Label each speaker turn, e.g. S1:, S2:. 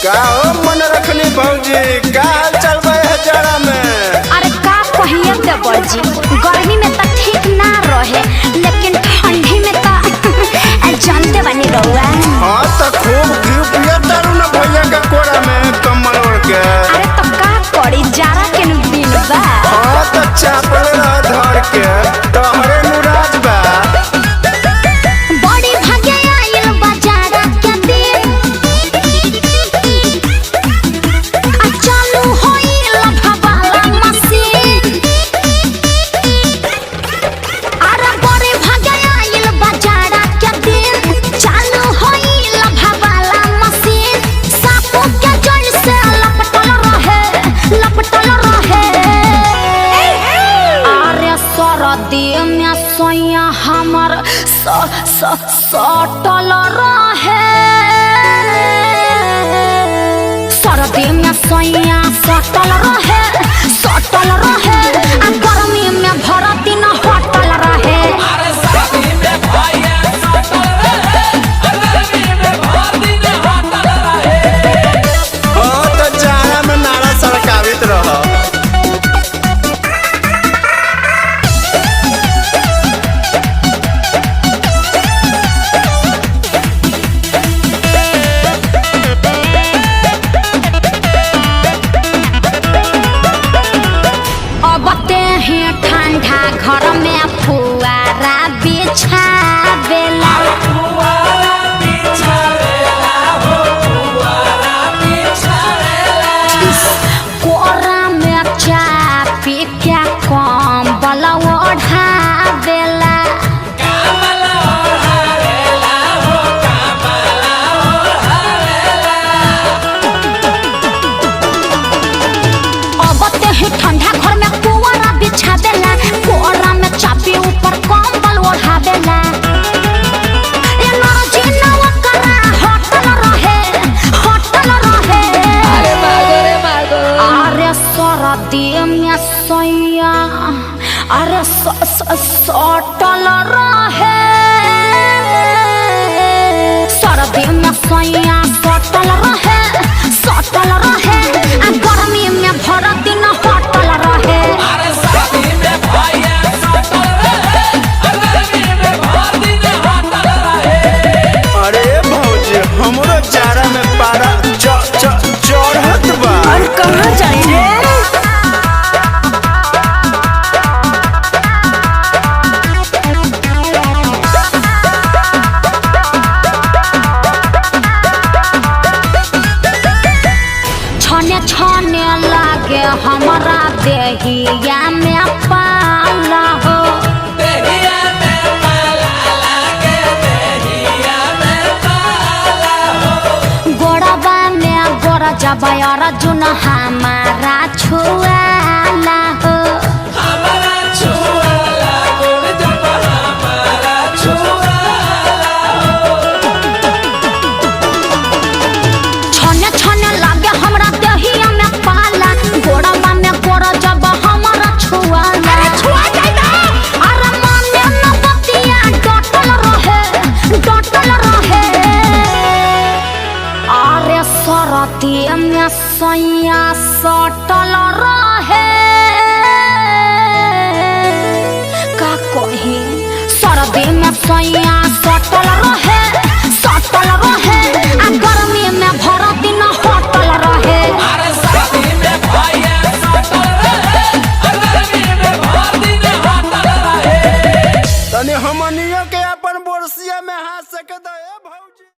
S1: का हो मन रखनी भौजी, का हाल चल रहा है जरा में?
S2: अरे का कहिए देवर जी, गर्मी में तो ठीक ना रहे लेकिन ठंडी में तो जानते बनी रहुआ।
S1: हाँ तो खूब घी पिया तारू ना भैया के कोरा में कम्बल ओढ़ के।
S2: अरे तो का करी जारा के दिन बा।
S1: हाँ तो चापल धर के तोहरे मुराद बा।
S2: बड़ी भागे आइल बाजारा के दिन, आ चालू होइल भवाला मशीन। अरे बड़ी भागे आइल बाजारा के दिन, चालू होइल भवाला मशीन। सापो के जड़ से लपटल रहे। अरे सरदी में सोया हमर सटल रहे। सरदी में सोया सटल रहे। आ गर्मी में भर दिन हटल रहे।
S1: हाँ तो जाड़ा में नारा सरकावित रह।
S2: अब ही ठंडा घर में फुआरा बिछावेला। कोरा में चापी के कंबल ओढ़ावेला। अब ही ठंडा घर में पुआरा बिछावेला। कोरा में चापी ऊपर कंबल ओढ़ावेला। एनर्जी नवा करा हटल रहे। अरे सरदी में सोया अरे सटल रहे। सरदी में सोया सटल रहे। आ गर्मी में भर दिन हटल रहे।
S1: अरे भौजी हमरो जाड़ा में पारा चढ़त बा।
S2: और कहाँ जाई रे? छने लागे हमारा देहिया में पाला हो। गोड़वा में गोड़ जबा अर्जुन हमारा छुआला हो। छने लागे हमरा देहिया में पाला। गोड़वा में गोड़ जब हमारा छुआला। अरे माने न बतिया डटल रहे। अरे सरदी में सैया सटल रहे। का कही सरदी में सैया सटल रहे। आ गर्मी में भर दिन हटल रहे।
S1: तनी हमनियों के अपन बोरसिया में हाथ सके दे।